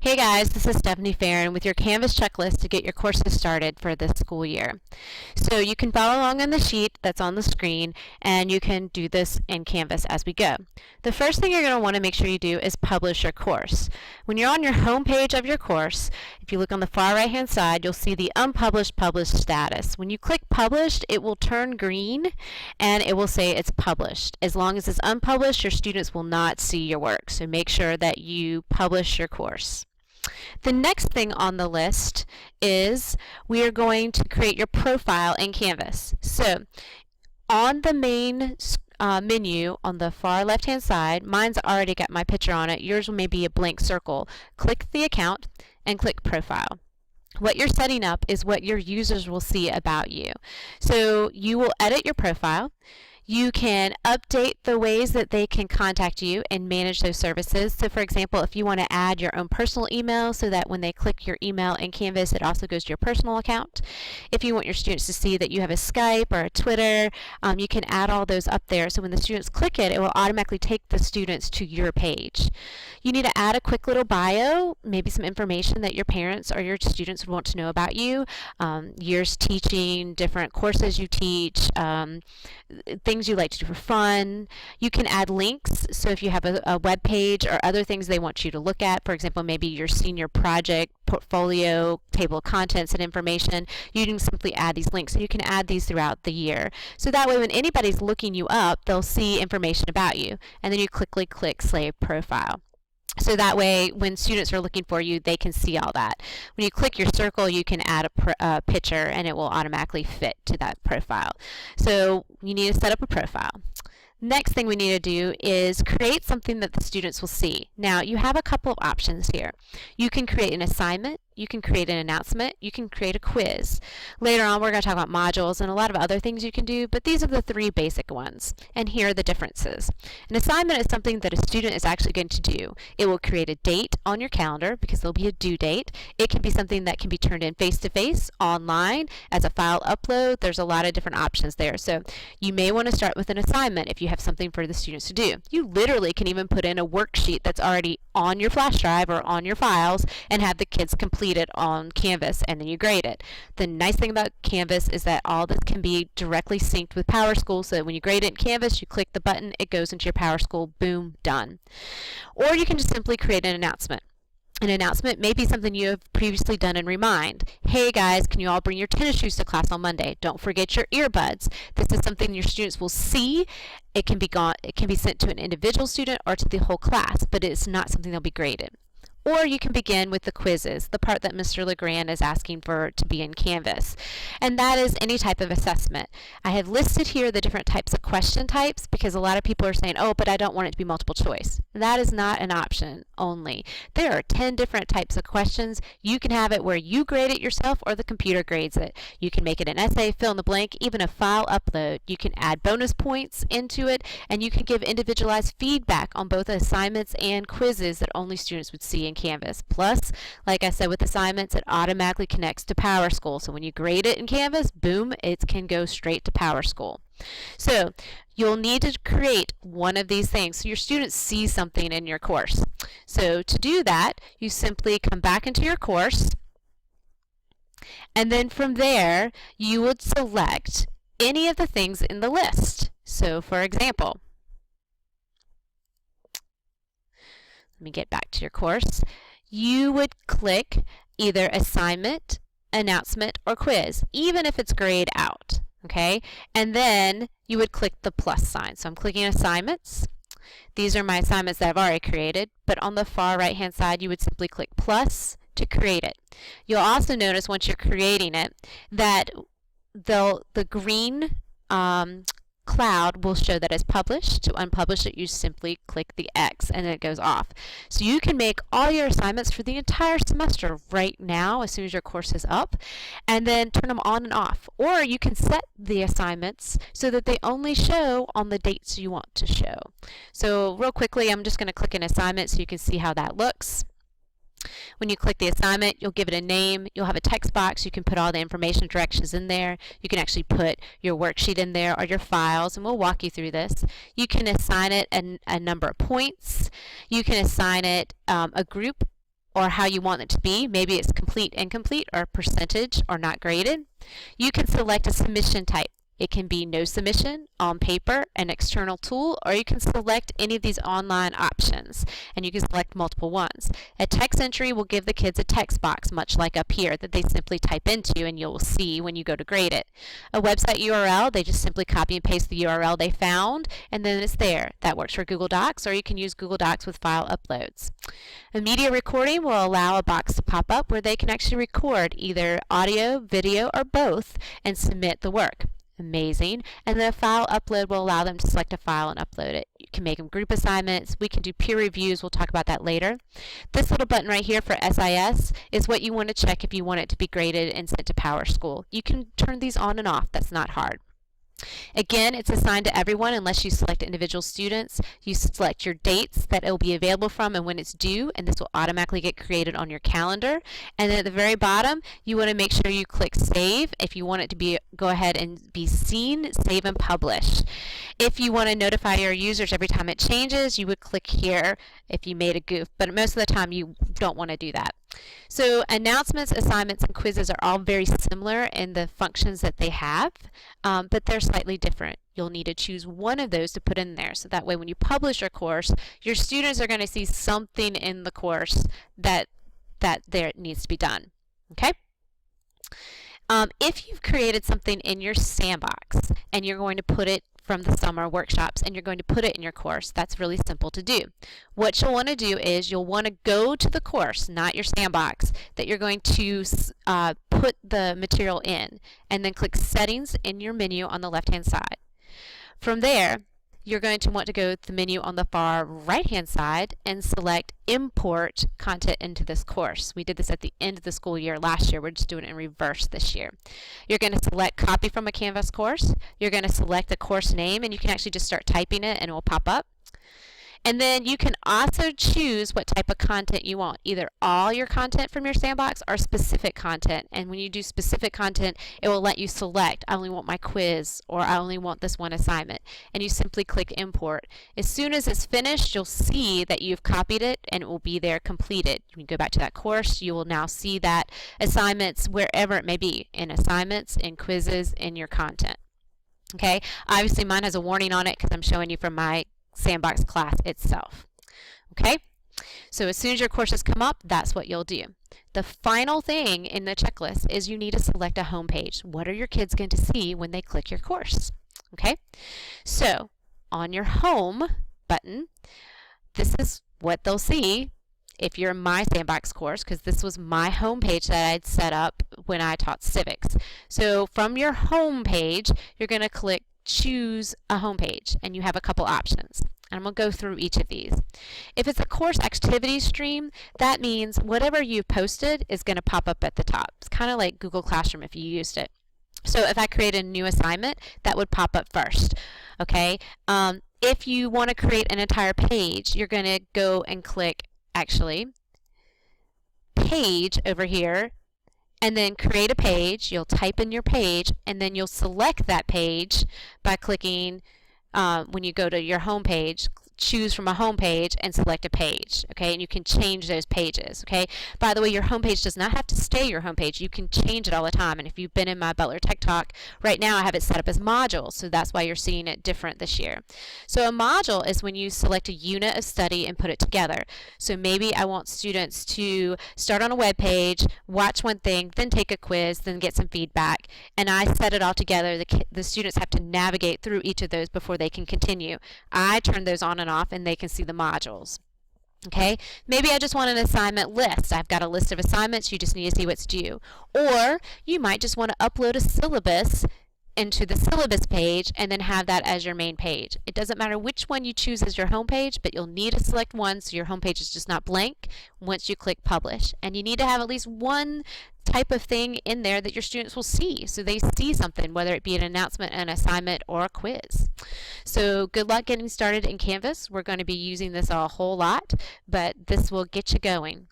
Hey guys, this is Stephanie Farron with your Canvas checklist to get your courses started for this school year. So you can follow along on the sheet that's on the screen, and you can do this in Canvas as we go. The first thing you're going to want to make sure you do is publish your course. When you're on your home page of your course, if you look on the far right hand side, you'll see the unpublished published status. When you click published, it will turn green and it will say it's published. As long as it's unpublished, your students will not see your work. So make sure that you publish your course. The next thing on the list is we are going to create your profile in Canvas. So on the main menu on the far left hand side, mine's already got my picture on it, yours may be a blank circle. Click the account and click profile. What you're setting up is what your users will see about you. So you will edit your profile. You can update the ways that they can contact you and manage those services. So for example, if you want to add your own personal email so that when they click your email in Canvas, it also goes to your personal account. If you want your students to see that you have a Skype or a Twitter, you can add all those up there. So when the students click it, it will automatically take the students to your page. You need to add a quick little bio, maybe some information that your parents or your students would want to know about you, years teaching, different courses you teach, things you like to do for fun. You can add links, so if you have a web page or other things they want you to look at, for example, maybe your senior project, portfolio, table of contents and information, you can simply add these links. So you can add these throughout the year. So that way when anybody's looking you up, they'll see information about you. And then you click Save Profile. So that way, when students are looking for you, they can see all that. When you click your circle, you can add a picture, and it will automatically fit to that profile. So you need to set up a profile. Next thing we need to do is create something that the students will see. Now, you have a couple of options here. You can create an assignment, you can create an announcement, you can create a quiz. Later on, we're going to talk about modules and a lot of other things you can do, but these are the three basic ones. And here are the differences. An assignment is something that a student is actually going to do. It will create a date on your calendar because there'll be a due date. It can be something that can be turned in face-to-face, online, as a file upload. There's a lot of different options there. So you may want to start with an assignment if you have something for the students to do. You literally can even put in a worksheet that's already on your flash drive or on your files and have the kids complete it on Canvas, and then you grade it. The nice thing about Canvas is that all this can be directly synced with PowerSchool, so that when you grade it in Canvas, you click the button, it goes into your PowerSchool, boom, done. Or you can just simply create an announcement. An announcement may be something you have previously done in Remind. Hey guys, can you all bring your tennis shoes to class on Monday? Don't forget your earbuds. This is something your students will see. It can be sent to an individual student or to the whole class, but it's not something that'll be graded. Or you can begin with the quizzes, the part that Mr. LeGrand is asking for to be in Canvas. And that is any type of assessment. I have listed here the different types of question types because a lot of people are saying, oh, but I don't want it to be multiple choice. That is not an option only. There are 10 different types of questions. You can have it where you grade it yourself or the computer grades it. You can make it an essay, fill in the blank, even a file upload. You can add bonus points into it, and you can give individualized feedback on both assignments and quizzes that only students would see in Canvas. Plus, like I said with assignments, it automatically connects to PowerSchool. So when you grade it in Canvas, boom, it can go straight to PowerSchool. So you'll need to create one of these things so your students see something in your course. So to do that, you simply come back into your course, and then from there, you would select any of the things in the list. So for example, let me get back to your course. You would click either assignment, announcement, or quiz, even if it's grayed out, okay? And then you would click the plus sign. So I'm clicking assignments. These are my assignments that I've already created, but on the far right-hand side, you would simply click plus to create it. You'll also notice once you're creating it that the green cloud will show that it's published. To unpublish it, you simply click the X and then it goes off. So you can make all your assignments for the entire semester right now as soon as your course is up, and then turn them on and off. Or you can set the assignments so that they only show on the dates you want to show. So real quickly, I'm just going to click an assignment so you can see how that looks. When you click the assignment, you'll give it a name. You'll have a text box. You can put all the information directions in there. You can actually put your worksheet in there or your files, and we'll walk you through this. You can assign it a number of points. You can assign it a group or how you want it to be. Maybe it's complete, incomplete, or percentage, or not graded. You can select a submission type. It can be no submission, on paper, an external tool, or you can select any of these online options, and you can select multiple ones. A text entry will give the kids a text box, much like up here, that they simply type into and you'll see when you go to grade it. A website URL, they just simply copy and paste the URL they found, and then it's there. That works for Google Docs, or you can use Google Docs with file uploads. A media recording will allow a box to pop up where they can actually record either audio, video, or both and submit the work. Amazing. And the file upload will allow them to select a file and upload it. You can make them group assignments. We can do peer reviews. We'll talk about that later. This little button right here for SIS is what you want to check if you want it to be graded and sent to PowerSchool. You can turn these on and off. That's not hard. Again, it's assigned to everyone unless you select individual students. You select your dates that it will be available from and when it's due, and this will automatically get created on your calendar. And then at the very bottom, you want to make sure you click Save. If you want it to be, go ahead and be seen, save and publish. If you want to notify your users every time it changes, you would click here if you made a goof, but most of the time you don't want to do that. So announcements, assignments, and quizzes are all very similar in the functions that they have, but they're slightly different. You'll need to choose one of those to put in there, so that way when you publish your course, your students are going to see something in the course that there needs to be done. Okay? If you've created something in your sandbox and you're going to put it from the summer workshops and you're going to put it in your course, that's really simple to do. What you'll want to do is you'll want to go to the course, not your sandbox, that you're going to put the material in, and then click Settings in your menu on the left-hand side. From there, you're going to want to go to the menu on the far right-hand side and select Import Content into this course. We did this at the end of the school year last year. We're just doing it in reverse this year. You're going to select Copy from a Canvas course. You're going to select the course name, and you can actually just start typing it and it will pop up. And then you can also choose what type of content you want, either all your content from your sandbox or specific content. And when you do specific content, it will let you select, I only want my quiz, or I only want this one assignment. And you simply click Import. As soon as it's finished, you'll see that you've copied it and it will be there completed. You can go back to that course. You will now see that assignments wherever it may be, in assignments, in quizzes, in your content. Okay, obviously mine has a warning on it because I'm showing you from my sandbox class itself. Okay, so as soon as your courses come up, that's what you'll do. The final thing in the checklist is you need to select a home page. What are your kids going to see when they click your course? Okay, so on your home button, this is what they'll see if you're in my sandbox course, because this was my home page that I'd set up when I taught civics. So from your home page, you're going to click Choose a home page, and you have a couple options. And I'm going to go through each of these. If it's a course activity stream, that means whatever you've posted is going to pop up at the top. It's kind of like Google Classroom if you used it. So if I create a new assignment, that would pop up first. Okay. If you want to create an entire page, you're going to go and click, actually, Page over here, and then create a page. You'll type in your page, and then you'll select that page by clicking, when you go to your home page, choose from a home page and select a page. Okay, and you can change those pages. Okay, by the way, your home page does not have to stay your home page. You can change it all the time, and if you've been in my Butler Tech Talk, right now I have it set up as modules, so that's why you're seeing it different this year. So a module is when you select a unit of study and put it together. So maybe I want students to start on a web page, watch one thing, then take a quiz, then get some feedback, and I set it all together. The students have to navigate through each of those before they can continue. I turn those on and off, and they can see the modules. Okay, maybe I just want an assignment list. I've got a list of assignments. You just need to see what's due. Or you might just want to upload a syllabus into the syllabus page and then have that as your main page. It doesn't matter which one you choose as your home page, but you'll need to select one so your home page is just not blank once you click Publish. And you need to have at least one type of thing in there that your students will see, so they see something, whether it be an announcement, an assignment, or a quiz. So good luck getting started in Canvas. We're going to be using this a whole lot, but this will get you going.